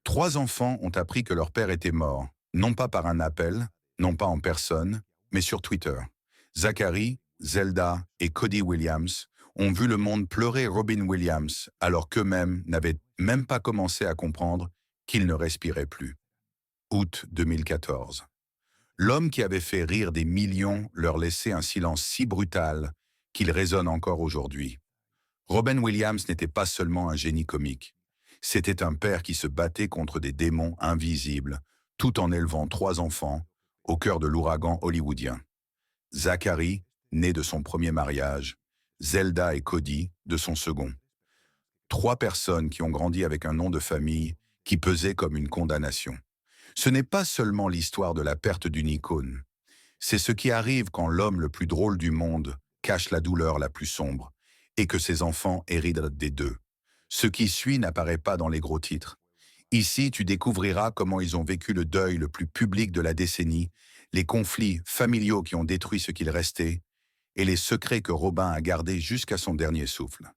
Trois enfants ont appris que leur père était mort, non pas par un appel, non pas en personne, mais sur Twitter. Zachary, Zelda et Cody Williams ont vu le monde pleurer Robin Williams alors qu'eux-mêmes n'avaient même pas commencé à comprendre qu'il ne respirait plus. Août 2014. L'homme qui avait fait rire des millions leur laissait un silence si brutal qu'il résonne encore aujourd'hui. Robin Williams n'était pas seulement un génie comique. C'était un père qui se battait contre des démons invisibles, tout en élevant trois enfants au cœur de l'ouragan hollywoodien. Zachary, né de son premier mariage, Zelda et Cody, de son second. Trois personnes qui ont grandi avec un nom de famille qui pesait comme une condamnation. Ce n'est pas seulement l'histoire de la perte d'une icône. C'est ce qui arrive quand l'homme le plus drôle du monde cache la douleur la plus sombre et que ses enfants héritent des deux. Ce qui suit n'apparaît pas dans les gros titres. Ici, tu découvriras comment ils ont vécu le deuil le plus public de la décennie, les conflits familiaux qui ont détruit ce qu'il restait et les secrets que Robin a gardés jusqu'à son dernier souffle.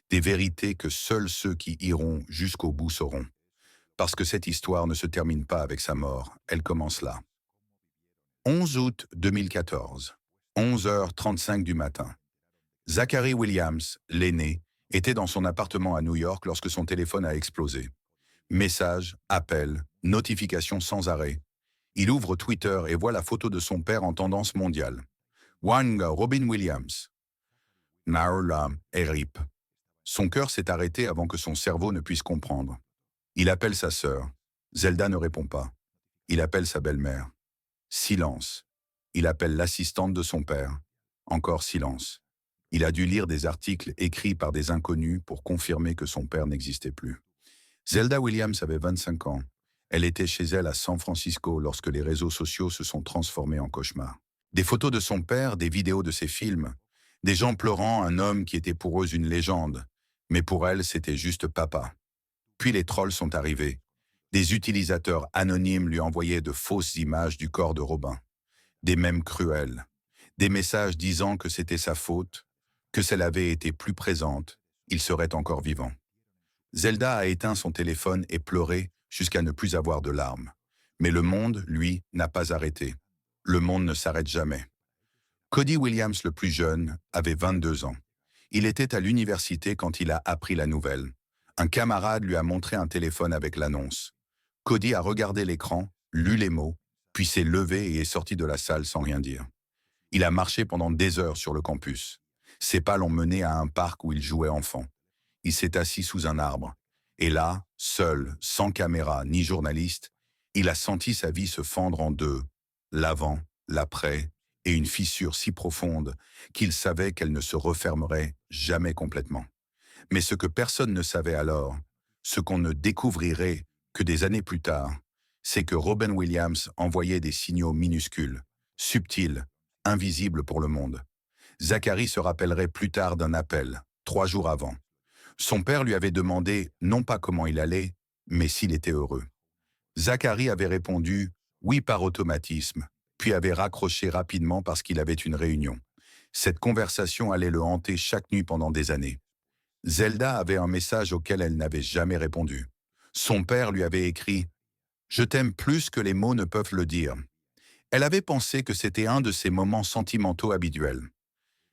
Des vérités que seuls ceux qui iront jusqu'au bout sauront. Parce que cette histoire ne se termine pas avec sa mort, elle commence là. 11 août 2014, 11h35 du matin. Zachary Williams, l'aîné, était dans son appartement à New York lorsque son téléphone a explosé. Messages, appels, notifications sans arrêt. Il ouvre Twitter et voit la photo de son père en tendance mondiale. Wang Robin Williams. Naola Erip. Son cœur s'est arrêté avant que son cerveau ne puisse comprendre. Il appelle sa sœur. Zelda ne répond pas. Il appelle sa belle-mère. Silence. Il appelle l'assistante de son père. Encore silence. Il a dû lire des articles écrits par des inconnus pour confirmer que son père n'existait plus. Zelda Williams avait 25 ans. Elle était chez elle à San Francisco lorsque les réseaux sociaux se sont transformés en cauchemar. Des photos de son père, des vidéos de ses films, des gens pleurant un homme qui était pour eux une légende, mais pour elle, c'était juste papa. Puis les trolls sont arrivés. Des utilisateurs anonymes lui envoyaient de fausses images du corps de Robin. Des mèmes cruels. Des messages disant que c'était sa faute, que si elle avait été plus présente, il serait encore vivant. Zelda a éteint son téléphone et pleuré jusqu'à ne plus avoir de larmes. Mais le monde, lui, n'a pas arrêté. Le monde ne s'arrête jamais. Cody Williams, le plus jeune, avait 22 ans. Il était à l'université quand il a appris la nouvelle. Un camarade lui a montré un téléphone avec l'annonce. Cody a regardé l'écran, lu les mots, puis s'est levé et est sorti de la salle sans rien dire. Il a marché pendant des heures sur le campus. Ses pas l'ont mené à un parc où il jouait enfant. Il s'est assis sous un arbre. Et là, seul, sans caméra ni journaliste, il a senti sa vie se fendre en deux, l'avant, l'après, et une fissure si profonde qu'il savait qu'elle ne se refermerait jamais complètement. Mais ce que personne ne savait alors, ce qu'on ne découvrirait que des années plus tard, c'est que Robin Williams envoyait des signaux minuscules, subtils, invisibles pour le monde. Zachary se rappellerait plus tard d'un appel, 3 jours avant. Son père lui avait demandé non pas comment il allait, mais s'il était heureux. Zachary avait répondu « oui » par automatisme, puis avait raccroché rapidement parce qu'il avait une réunion. Cette conversation allait le hanter chaque nuit pendant des années. Zelda avait un message auquel elle n'avait jamais répondu. Son père lui avait écrit « Je t'aime plus que les mots ne peuvent le dire ». Elle avait pensé que c'était un de ses moments sentimentaux habituels.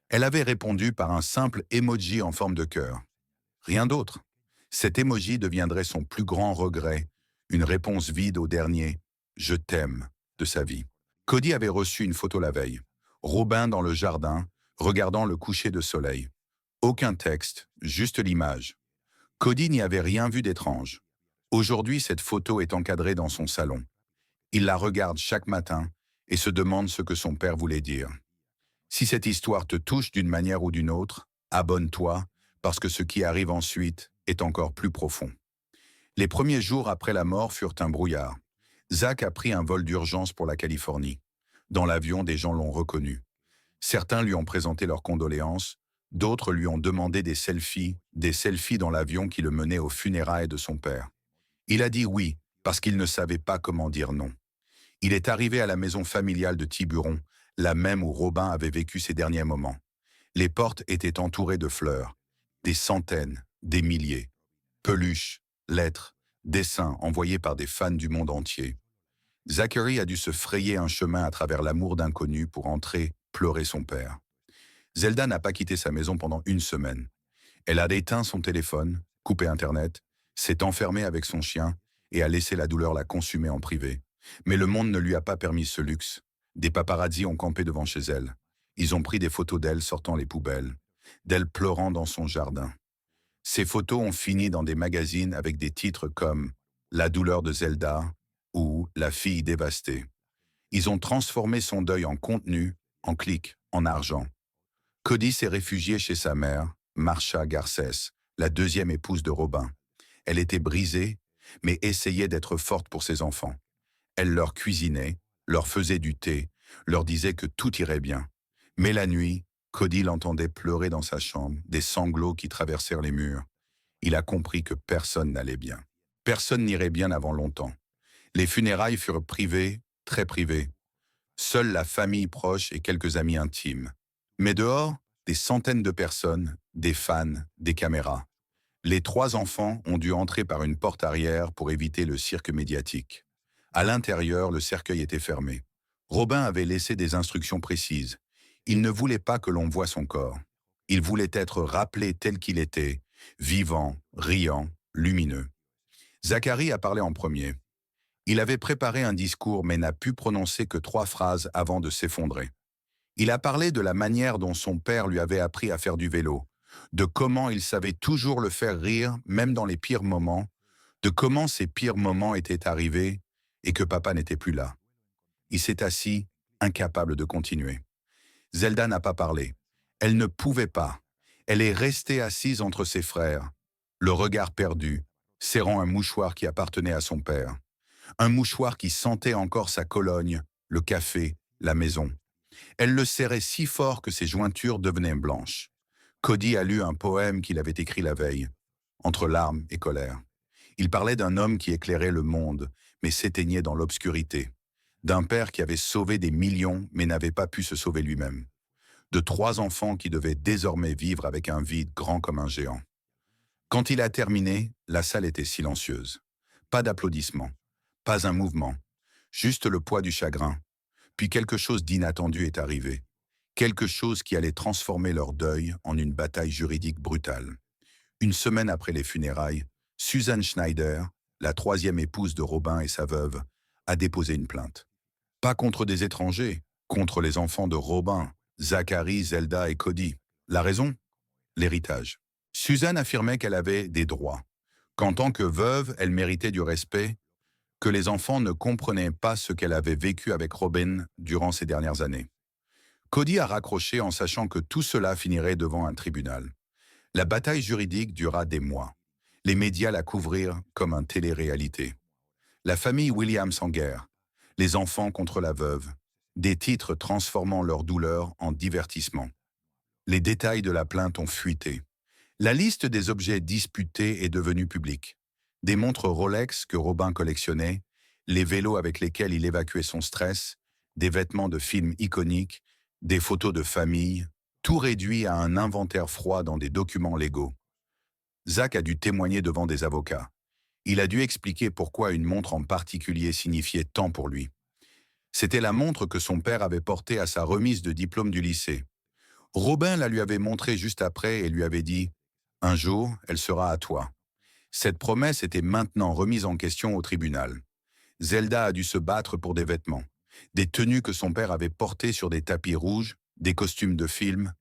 Elle avait répondu par un simple emoji en forme de cœur. Rien d'autre. Cet emoji deviendrait son plus grand regret, une réponse vide au dernier « Je t'aime » de sa vie. Cody avait reçu une photo la veille. Robin dans le jardin, regardant le coucher de soleil. Aucun texte, juste l'image. Cody n'y avait rien vu d'étrange. Aujourd'hui, cette photo est encadrée dans son salon. Il la regarde chaque matin et se demande ce que son père voulait dire. Si cette histoire te touche d'une manière ou d'une autre, abonne-toi, parce que ce qui arrive ensuite est encore plus profond. Les premiers jours après la mort furent un brouillard. Zach a pris un vol d'urgence pour la Californie. Dans l'avion, des gens l'ont reconnu. Certains lui ont présenté leurs condoléances, d'autres lui ont demandé des selfies dans l'avion qui le menait aux funérailles de son père. Il a dit oui, parce qu'il ne savait pas comment dire non. Il est arrivé à la maison familiale de Tiburon, la même où Robin avait vécu ses derniers moments. Les portes étaient entourées de fleurs, des centaines, des milliers. Peluches, lettres, dessins envoyés par des fans du monde entier. Zachary a dû se frayer un chemin à travers l'amour d'inconnus pour entrer pleurer son père. Zelda n'a pas quitté sa maison pendant une semaine. Elle a éteint son téléphone, coupé Internet, s'est enfermée avec son chien et a laissé la douleur la consumer en privé. Mais le monde ne lui a pas permis ce luxe. Des paparazzis ont campé devant chez elle. Ils ont pris des photos d'elle sortant les poubelles, d'elle pleurant dans son jardin. Ces photos ont fini dans des magazines avec des titres comme La douleur de Zelda ou La fille dévastée. Ils ont transformé son deuil en contenu, en clics, en argent. Cody s'est réfugié chez sa mère, Marsha Garcès, la deuxième épouse de Robin. Elle était brisée, mais essayait d'être forte pour ses enfants. Elle leur cuisinait, leur faisait du thé, leur disait que tout irait bien. Mais la nuit, Cody l'entendait pleurer dans sa chambre, des sanglots qui traversèrent les murs. Il a compris que personne n'allait bien. Personne n'irait bien avant longtemps. Les funérailles furent privées, très privées. Seule la famille proche et quelques amis intimes. Mais dehors, des centaines de personnes, des fans, des caméras. Les 3 enfants ont dû entrer par une porte arrière pour éviter le cirque médiatique. À l'intérieur, le cercueil était fermé. Robin avait laissé des instructions précises. Il ne voulait pas que l'on voie son corps. Il voulait être rappelé tel qu'il était, vivant, riant, lumineux. Zachary a parlé en premier. Il avait préparé un discours mais n'a pu prononcer que 3 phrases avant de s'effondrer. Il a parlé de la manière dont son père lui avait appris à faire du vélo, de comment il savait toujours le faire rire, même dans les pires moments, de comment ces pires moments étaient arrivés et que papa n'était plus là. Il s'est assis, incapable de continuer. Zelda n'a pas parlé. Elle ne pouvait pas. Elle est restée assise entre ses frères, le regard perdu, serrant un mouchoir qui appartenait à son père. Un mouchoir qui sentait encore sa Cologne, le café, la maison. Elle le serrait si fort que ses jointures devenaient blanches. Cody a lu un poème qu'il avait écrit la veille, entre larmes et colère. Il parlait d'un homme qui éclairait le monde, mais s'éteignait dans l'obscurité. D'un père qui avait sauvé des millions, mais n'avait pas pu se sauver lui-même. De 3 enfants qui devaient désormais vivre avec un vide grand comme un géant. Quand il a terminé, la salle était silencieuse. Pas d'applaudissements, pas un mouvement, juste le poids du chagrin. Puis quelque chose d'inattendu est arrivé. Quelque chose qui allait transformer leur deuil en une bataille juridique brutale. Une semaine après les funérailles, Susan Schneider, la 3e épouse de Robin et sa veuve, a déposé une plainte. Pas contre des étrangers, contre les enfants de Robin, Zachary, Zelda et Cody. La raison? L'héritage. Susan affirmait qu'elle avait des droits, qu'en tant que veuve, elle méritait du respect, que les enfants ne comprenaient pas ce qu'elle avait vécu avec Robin durant ces dernières années. Cody a raccroché en sachant que tout cela finirait devant un tribunal. La bataille juridique dura des mois. Les médias la couvrirent comme un télé-réalité. La famille Williams en guerre, les enfants contre la veuve, des titres transformant leur douleur en divertissement. Les détails de la plainte ont fuité. La liste des objets disputés est devenue publique. Des montres Rolex que Robin collectionnait, les vélos avec lesquels il évacuait son stress, des vêtements de films iconiques, des photos de famille, tout réduit à un inventaire froid dans des documents légaux. Zach a dû témoigner devant des avocats. Il a dû expliquer pourquoi une montre en particulier signifiait tant pour lui. C'était la montre que son père avait portée à sa remise de diplôme du lycée. Robin la lui avait montrée juste après et lui avait dit « Un jour, elle sera à toi ». Cette promesse était maintenant remise en question au tribunal. Zelda a dû se battre pour des vêtements, des tenues que son père avait portées sur des tapis rouges, des costumes de film,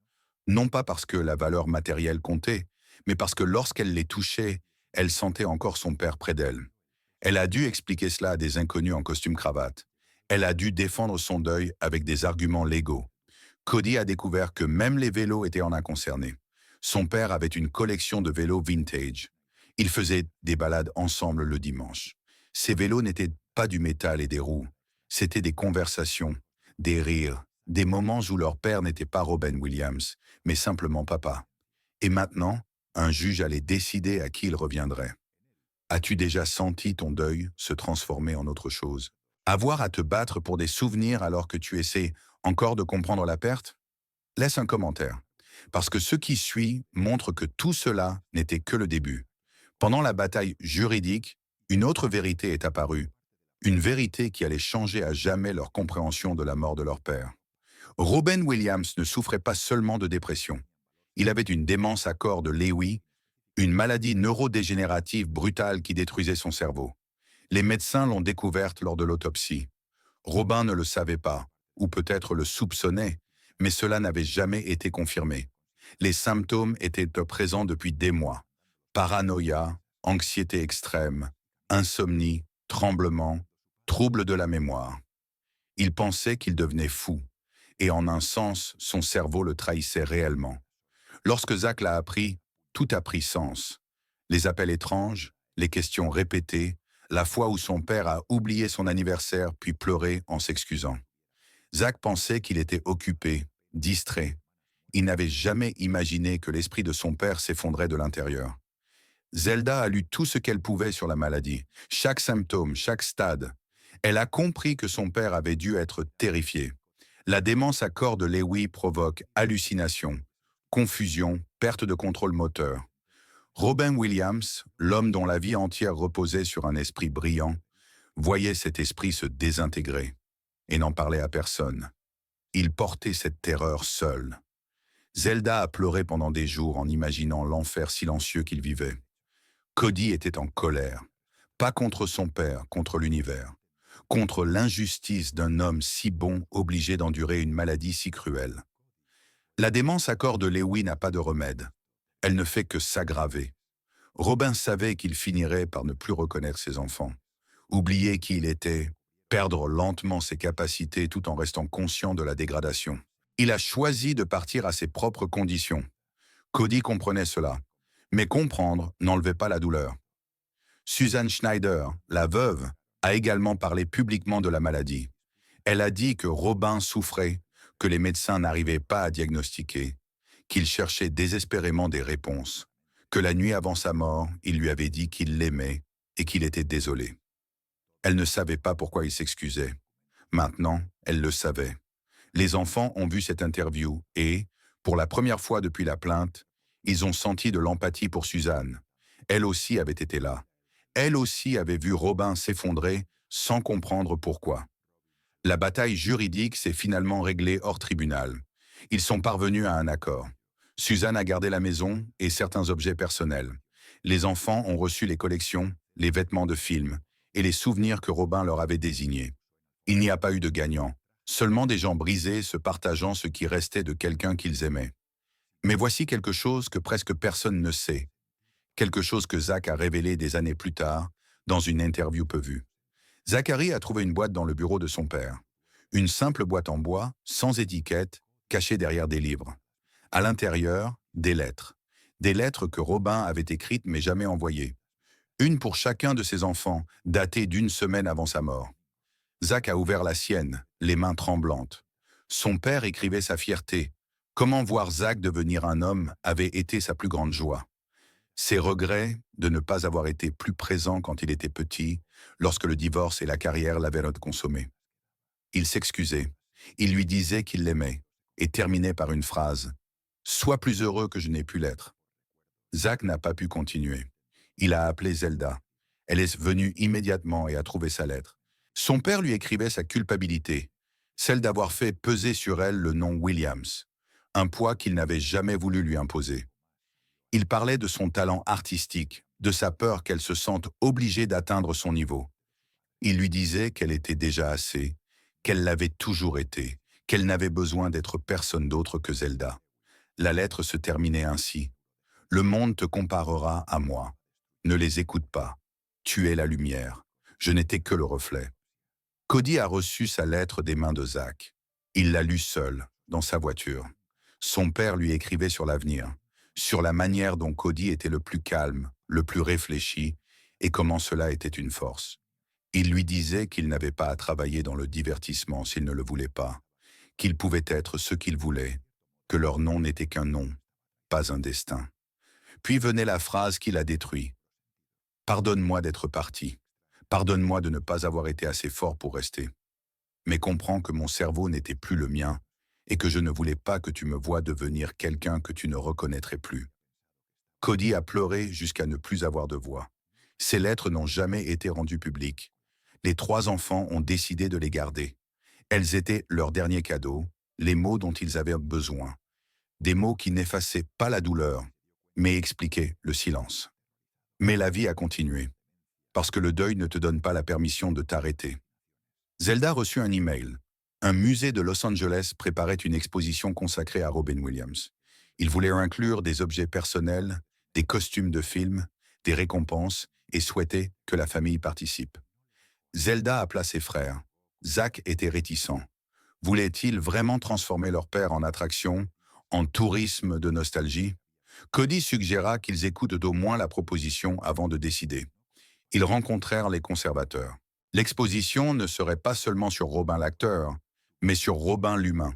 non pas parce que la valeur matérielle comptait, mais parce que lorsqu'elle les touchait, elle sentait encore son père près d'elle. Elle a dû expliquer cela à des inconnus en costume-cravate. Elle a dû défendre son deuil avec des arguments légaux. Cody a découvert que même les vélos étaient en inconcernés. Son père avait une collection de vélos vintage. Ils faisaient des balades ensemble le dimanche. Ces vélos n'étaient pas du métal et des roues. C'étaient des conversations, des rires, des moments où leur père n'était pas Robin Williams, mais simplement papa. Et maintenant, un juge allait décider à qui il reviendrait. As-tu déjà senti ton deuil se transformer en autre chose? Avoir à te battre pour des souvenirs alors que tu essaies encore de comprendre la perte? Laisse un commentaire, parce que ce qui suit montre que tout cela n'était que le début. Pendant la bataille juridique, Une autre vérité est apparue, une vérité qui allait changer à jamais leur compréhension de la mort de leur père. Robin Williams ne souffrait pas seulement de dépression. Il avait une démence à corps de Lewy, une maladie neurodégénérative brutale qui détruisait son cerveau. Les médecins l'ont découverte lors de l'autopsie. Robin ne le savait pas, ou peut-être le soupçonnait, mais cela n'avait jamais été confirmé. Les symptômes étaient présents depuis des mois. Paranoïa, anxiété extrême, insomnie, tremblement, troubles de la mémoire. Il pensait qu'il devenait fou, et en un sens, son cerveau le trahissait réellement. Lorsque Zach l'a appris, tout a pris sens. Les appels étranges, les questions répétées, la fois où son père a oublié son anniversaire puis pleuré en s'excusant. Zach pensait qu'il était occupé, distrait. Il n'avait jamais imaginé que l'esprit de son père s'effondrait de l'intérieur. Zelda a lu tout ce qu'elle pouvait sur la maladie, chaque symptôme, chaque stade. Elle a compris que son père avait dû être terrifié. La démence à corps de Lewy provoque hallucinations, confusion, perte de contrôle moteur. Robin Williams, l'homme dont la vie entière reposait sur un esprit brillant, voyait cet esprit se désintégrer et n'en parlait à personne. Il portait cette terreur seul. Zelda a pleuré pendant des jours en imaginant l'enfer silencieux qu'il vivait. Cody était en colère, pas contre son père, contre l'univers, contre l'injustice d'un homme si bon obligé d'endurer une maladie si cruelle. La démence à corps de Lewy n'a pas de remède. Elle ne fait que s'aggraver. Robin savait qu'il finirait par ne plus reconnaître ses enfants, oublier qui il était, perdre lentement ses capacités tout en restant conscient de la dégradation. Il a choisi de partir à ses propres conditions. Cody comprenait cela, mais comprendre n'enlevait pas la douleur. Susan Schneider, la veuve, a également parlé publiquement de la maladie. Elle a dit que Robin souffrait, que les médecins n'arrivaient pas à diagnostiquer, qu'il cherchait désespérément des réponses, que la nuit avant sa mort, il lui avait dit qu'il l'aimait et qu'il était désolé. Elle ne savait pas pourquoi il s'excusait. Maintenant, elle le savait. Les enfants ont vu cette interview et, pour la première fois depuis la plainte, ils ont senti de l'empathie pour Suzanne. Elle aussi avait été là. Elle aussi avait vu Robin s'effondrer sans comprendre pourquoi. La bataille juridique s'est finalement réglée hors tribunal. Ils sont parvenus à un accord. Suzanne a gardé la maison et certains objets personnels. Les enfants ont reçu les collections, les vêtements de film et les souvenirs que Robin leur avait désignés. Il n'y a pas eu de gagnant, seulement des gens brisés se partageant ce qui restait de quelqu'un qu'ils aimaient. Mais voici quelque chose que presque personne ne sait, quelque chose que Zach a révélé des années plus tard, dans une interview peu vue. Zachary a trouvé une boîte dans le bureau de son père. Une simple boîte en bois, sans étiquette, cachée derrière des livres. À l'intérieur, des lettres. Des lettres que Robin avait écrites mais jamais envoyées. Une pour chacun de ses enfants, datée d'une semaine avant sa mort. Zach a ouvert la sienne, les mains tremblantes. Son père écrivait sa fierté. Comment voir Zach devenir un homme avait été sa plus grande joie. Ses regrets de ne pas avoir été plus présent quand il était petit, lorsque le divorce et la carrière l'avaient consommé. Il s'excusait. Il lui disait qu'il l'aimait, et terminait par une phrase. « Sois plus heureux que je n'ai pu l'être ». Zach n'a pas pu continuer. Il a appelé Zelda. Elle est venue immédiatement et a trouvé sa lettre. Son père lui écrivait sa culpabilité, celle d'avoir fait peser sur elle le nom Williams, un poids qu'il n'avait jamais voulu lui imposer. Il parlait de son talent artistique, de sa peur qu'elle se sente obligée d'atteindre son niveau. Il lui disait qu'elle était déjà assez, qu'elle l'avait toujours été, qu'elle n'avait besoin d'être personne d'autre que Zelda. La lettre se terminait ainsi. « Le monde te comparera à moi. Ne les écoute pas. Tu es la lumière. Je n'étais que le reflet. » Cody a reçu sa lettre des mains de Zach. Il l'a lue seul, dans sa voiture. Son père lui écrivait sur l'avenir, sur la manière dont Cody était le plus calme, le plus réfléchi, et comment cela était une force. Il lui disait qu'il n'avait pas à travailler dans le divertissement s'il ne le voulait pas, qu'ils pouvaient être ce qu'ils voulaient, que leur nom n'était qu'un nom, pas un destin. Puis venait la phrase qui l'a détruit. « Pardonne-moi d'être parti. Pardonne-moi de ne pas avoir été assez fort pour rester. Mais comprends que mon cerveau n'était plus le mien et que je ne voulais pas que tu me voies devenir quelqu'un que tu ne reconnaîtrais plus. » Cody a pleuré jusqu'à ne plus avoir de voix. Ces lettres n'ont jamais été rendues publiques. Les 3 enfants ont décidé de les garder. Elles étaient leur dernier cadeau, les mots dont ils avaient besoin. Des mots qui n'effaçaient pas la douleur, mais expliquaient le silence. Mais la vie a continué, parce que le deuil ne te donne pas la permission de t'arrêter. Zelda reçut un email. Un musée de Los Angeles préparait une exposition consacrée à Robin Williams. Il voulait inclure des objets personnels, des costumes de films, des récompenses et souhaitait que la famille participe. Zelda appela ses frères. Zach était réticent. Voulait-il vraiment transformer leur père en attraction, en tourisme de nostalgie? Cody suggéra qu'ils écoutent d'au moins la proposition avant de décider. Ils rencontrèrent les conservateurs. L'exposition ne serait pas seulement sur Robin l'acteur, mais sur Robin l'humain.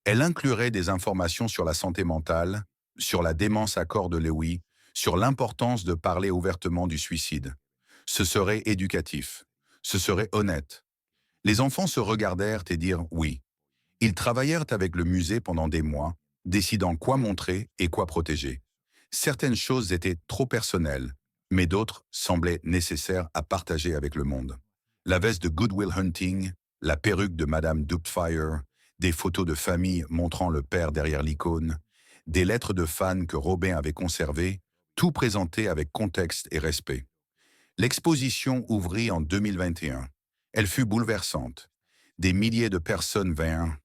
Elle inclurait des informations sur la santé mentale, sur la démence à corps de Lewy, sur l'importance de parler ouvertement du suicide. Ce serait éducatif. Ce serait honnête. Les enfants se regardèrent et dirent oui. Ils travaillèrent avec le musée pendant des mois, décidant quoi montrer et quoi protéger. Certaines choses étaient trop personnelles, mais d'autres semblaient nécessaires à partager avec le monde. La veste de Good Will Hunting, la perruque de Madame Doubtfire, des photos de famille montrant le père derrière l'icône, des lettres de fans que Robin avait conservées, tout présenté avec contexte et respect. L'exposition ouvrit en 2021. Elle fut bouleversante. Des milliers de personnes vinrent,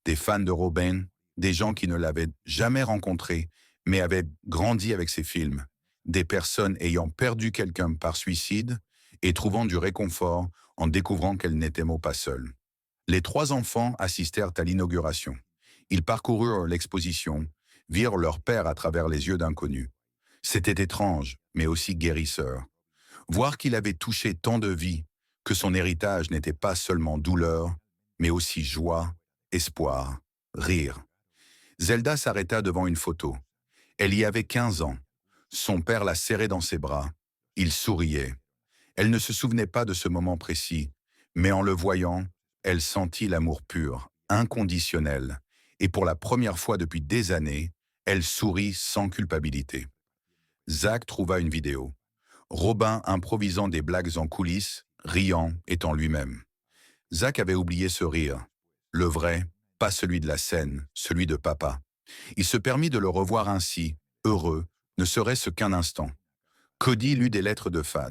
des fans de Robin, des gens qui ne l'avaient jamais rencontré, mais avaient grandi avec ses films, des personnes ayant perdu quelqu'un par suicide et trouvant du réconfort en découvrant qu'elles n'étaient pas seules. Les 3 enfants assistèrent à l'inauguration. Ils parcoururent l'exposition, virent leur père à travers les yeux d'inconnus. C'était étrange, mais aussi guérisseur. Voir qu'il avait touché tant de vies, que son héritage n'était pas seulement douleur, mais aussi joie, espoir, rire. Zelda s'arrêta devant une photo. Elle y avait 15 ans. Son père la serrait dans ses bras. Il souriait. Elle ne se souvenait pas de ce moment précis, mais en le voyant, elle sentit l'amour pur, inconditionnel, et pour la première fois depuis des années, elle sourit sans culpabilité. Zach trouva une vidéo. Robin improvisant des blagues en coulisses, riant, étant lui-même. Zach avait oublié ce rire. Le vrai, pas celui de la scène, celui de papa. Il se permit de le revoir ainsi, heureux, ne serait-ce qu'un instant. Cody lut des lettres de fans.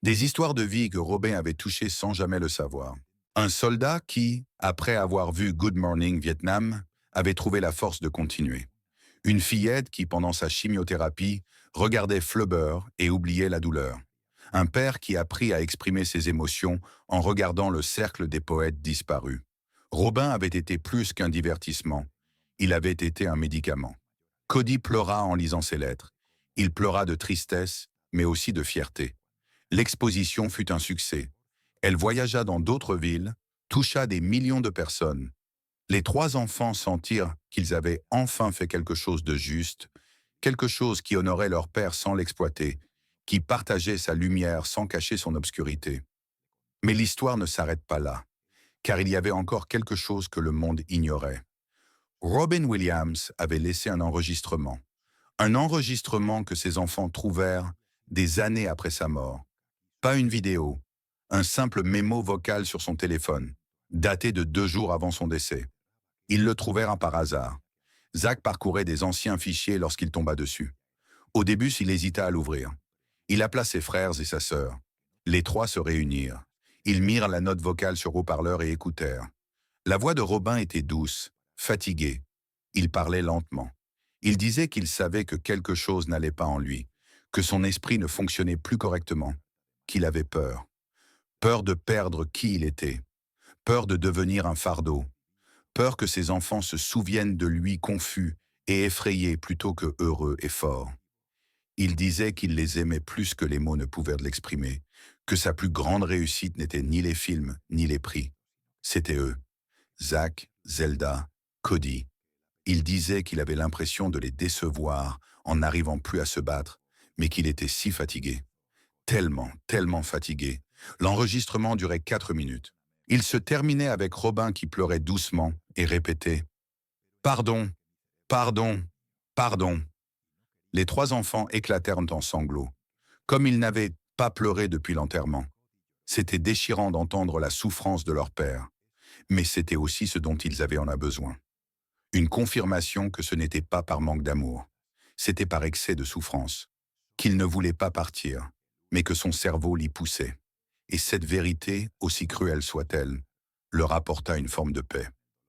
Des histoires de vie que Robin avait touchées sans jamais le savoir. Un soldat qui, après avoir vu Good Morning Vietnam, avait trouvé la force de continuer. Une fillette qui, pendant sa chimiothérapie, regardait Flubber et oubliait la douleur. Un père qui apprit à exprimer ses émotions en regardant le cercle des poètes disparus. Robin avait été plus qu'un divertissement. Il avait été un médicament. Cody pleura en lisant ses lettres. Il pleura de tristesse, mais aussi de fierté. L'exposition fut un succès. Elle voyagea dans d'autres villes, toucha des millions de personnes. Les 3 enfants sentirent qu'ils avaient enfin fait quelque chose de juste, quelque chose qui honorait leur père sans l'exploiter, qui partageait sa lumière sans cacher son obscurité. Mais l'histoire ne s'arrête pas là, car il y avait encore quelque chose que le monde ignorait. Robin Williams avait laissé un enregistrement que ses enfants trouvèrent des années après sa mort. Pas une vidéo, un simple mémo vocal sur son téléphone, daté de 2 jours avant son décès. Ils le trouvèrent par hasard. Zach parcourait des anciens fichiers lorsqu'il tomba dessus. Au début, il hésita à l'ouvrir. Il appela ses frères et sa sœur. Les 3 se réunirent. Ils mirent la note vocale sur haut-parleur et écoutèrent. La voix de Robin était douce, fatiguée. Il parlait lentement. Il disait qu'il savait que quelque chose n'allait pas en lui, que son esprit ne fonctionnait plus correctement, qu'il avait peur. Peur de perdre qui il était. Peur de devenir un fardeau. Peur que ses enfants se souviennent de lui confus et effrayé plutôt que heureux et fort. Il disait qu'il les aimait plus que les mots ne pouvaient l'exprimer, que sa plus grande réussite n'était ni les films, ni les prix. C'était eux. Zach, Zelda, Cody. Il disait qu'il avait l'impression de les décevoir en n'arrivant plus à se battre, mais qu'il était si fatigué. Tellement fatigué. L'enregistrement durait 4 minutes. Il se terminait avec Robin qui pleurait doucement et répétait « Pardon, pardon, pardon ». Les 3 enfants éclatèrent en sanglots. Comme ils n'avaient pas pleurer depuis l'enterrement. C'était déchirant d'entendre la souffrance de leur père, mais c'était aussi ce dont ils avaient besoin. Une confirmation que ce n'était pas par manque d'amour, c'était par excès de souffrance, qu'il ne voulait pas partir, mais que son cerveau l'y poussait. Et cette vérité, aussi cruelle soit-elle, leur apporta une forme de paix.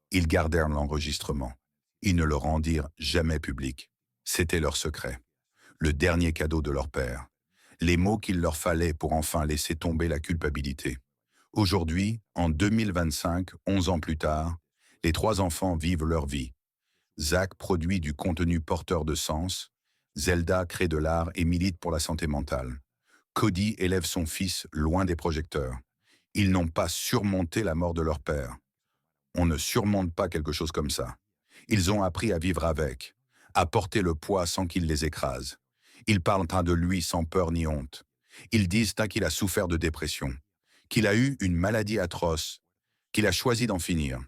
Ils gardèrent l'enregistrement. Ils ne le rendirent jamais public. C'était leur secret, le dernier cadeau de leur père, les mots qu'il leur fallait pour enfin laisser tomber la culpabilité. Aujourd'hui, en 2025, 11 ans plus tard, les trois enfants vivent leur vie. Zach produit du contenu porteur de sens, Zelda crée de l'art et milite pour la santé mentale. Cody élève son fils loin des projecteurs. Ils n'ont pas surmonté la mort de leur père. On ne surmonte pas quelque chose comme ça. Ils ont appris à vivre avec, à porter le poids sans qu'il les écrase. Ils parlent de lui sans peur ni honte. Ils disent qu'il a souffert de dépression, qu'il a eu une maladie atroce, qu'il a choisi d'en finir,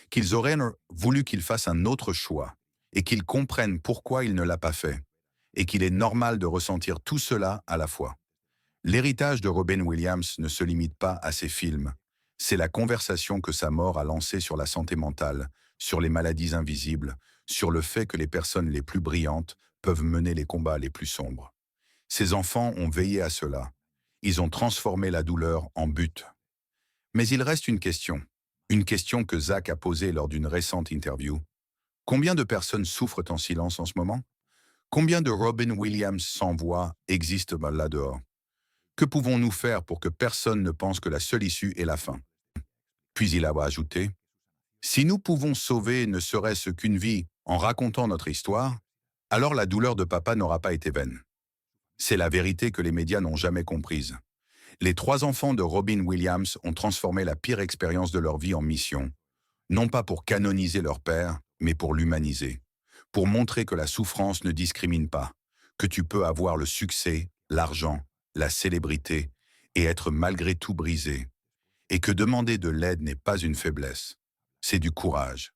qu'ils auraient voulu qu'il fasse un autre choix, et qu'ils comprennent pourquoi il ne l'a pas fait, et qu'il est normal de ressentir tout cela à la fois. L'héritage de Robin Williams ne se limite pas à ses films. C'est la conversation que sa mort a lancée sur la santé mentale, sur les maladies invisibles, sur le fait que les personnes les plus brillantes peuvent mener les combats les plus sombres. Ses enfants ont veillé à cela. Ils ont transformé la douleur en but. Mais il reste une question que Zach a posée lors d'une récente interview. Combien de personnes souffrent en silence en ce moment? Combien de Robin Williams sans voix existent là dehors? Que pouvons-nous faire pour que personne ne pense que la seule issue est la fin? Puis il a ajouté, « Si nous pouvons sauver ne serait-ce qu'une vie en racontant notre histoire, alors la douleur de papa n'aura pas été vaine. » C'est la vérité que les médias n'ont jamais comprise. Les trois enfants de Robin Williams ont transformé la pire expérience de leur vie en mission, non pas pour canoniser leur père, mais pour l'humaniser, pour montrer que la souffrance ne discrimine pas, que tu peux avoir le succès, l'argent, la célébrité, et être malgré tout brisé, et que demander de l'aide n'est pas une faiblesse, c'est du courage.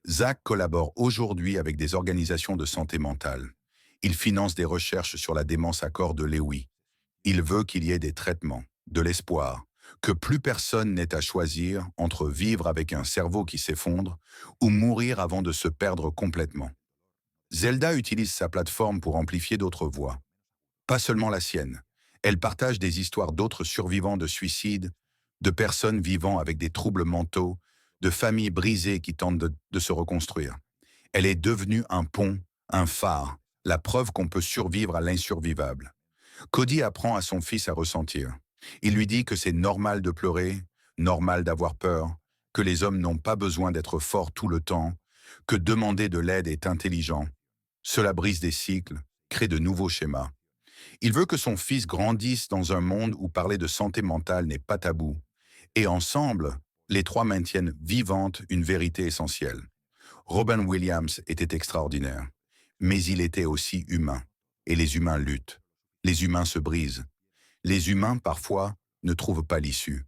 Zach collabore aujourd'hui avec des organisations de santé mentale. Il finance des recherches sur la démence à corps de Lewy. Il veut qu'il y ait des traitements, de l'espoir, que plus personne n'ait à choisir entre vivre avec un cerveau qui s'effondre ou mourir avant de se perdre complètement. Zelda utilise sa plateforme pour amplifier d'autres voix, pas seulement la sienne. Elle partage des histoires d'autres survivants de suicides, de personnes vivant avec des troubles mentaux, de familles brisées qui tentent de se reconstruire. Elle est devenue un pont, un phare, la preuve qu'on peut survivre à l'insurvivable. Cody apprend à son fils à ressentir. Il lui dit que c'est normal de pleurer, normal d'avoir peur, que les hommes n'ont pas besoin d'être forts tout le temps, que demander de l'aide est intelligent. Cela brise des cycles, crée de nouveaux schémas. Il veut que son fils grandisse dans un monde où parler de santé mentale n'est pas tabou. Et ensemble, les trois maintiennent vivante une vérité essentielle. Robin Williams était extraordinaire, mais il était aussi humain. Et les humains luttent. Les humains se brisent. Les humains, parfois, ne trouvent pas l'issue.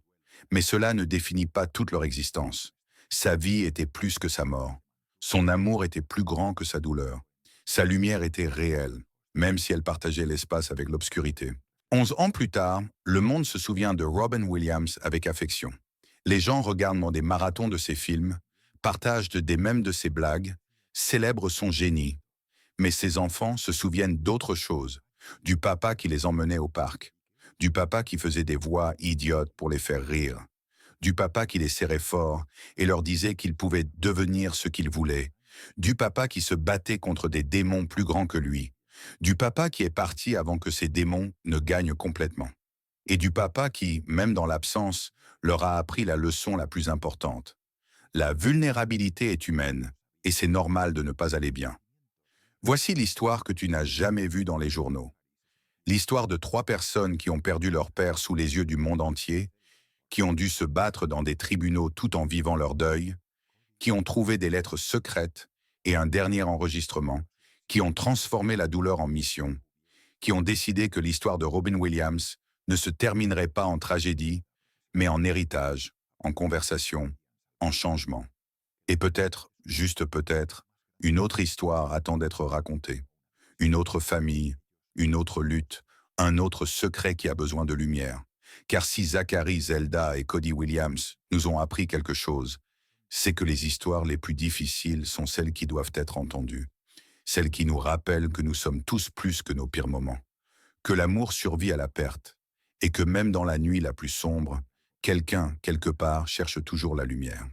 Mais cela ne définit pas toute leur existence. Sa vie était plus que sa mort. Son amour était plus grand que sa douleur. Sa lumière était réelle, même si elle partageait l'espace avec l'obscurité. 11 ans plus tard, le monde se souvient de Robin Williams avec affection. Les gens regardent dans des marathons de ses films, partagent des mèmes de ses blagues, célèbrent son génie. Mais ses enfants se souviennent d'autre chose, du papa qui les emmenait au parc, du papa qui faisait des voix idiotes pour les faire rire, du papa qui les serrait fort et leur disait qu'ils pouvaient devenir ce qu'ils voulaient, du papa qui se battait contre des démons plus grands que lui, du papa qui est parti avant que ces démons ne gagnent complètement, et du papa qui, même dans l'absence, leur a appris la leçon la plus importante. La vulnérabilité est humaine, et c'est normal de ne pas aller bien. Voici l'histoire que tu n'as jamais vue dans les journaux. L'histoire de trois personnes qui ont perdu leur père sous les yeux du monde entier, qui ont dû se battre dans des tribunaux tout en vivant leur deuil, qui ont trouvé des lettres secrètes et un dernier enregistrement, qui ont transformé la douleur en mission, qui ont décidé que l'histoire de Robin Williams ne se terminerait pas en tragédie, mais en héritage, en conversation, en changement. Et peut-être, juste peut-être, une autre histoire attend d'être racontée. Une autre famille, une autre lutte, Un autre secret qui a besoin de lumière. Car si Zachary, Zelda et Cody Williams nous ont appris quelque chose, c'est que les histoires les plus difficiles sont celles qui doivent être entendues. Celles qui nous rappellent que nous sommes tous plus que nos pires moments. Que l'amour survit à la perte. Et que même dans la nuit la plus sombre, quelqu'un, quelque part, cherche toujours la lumière.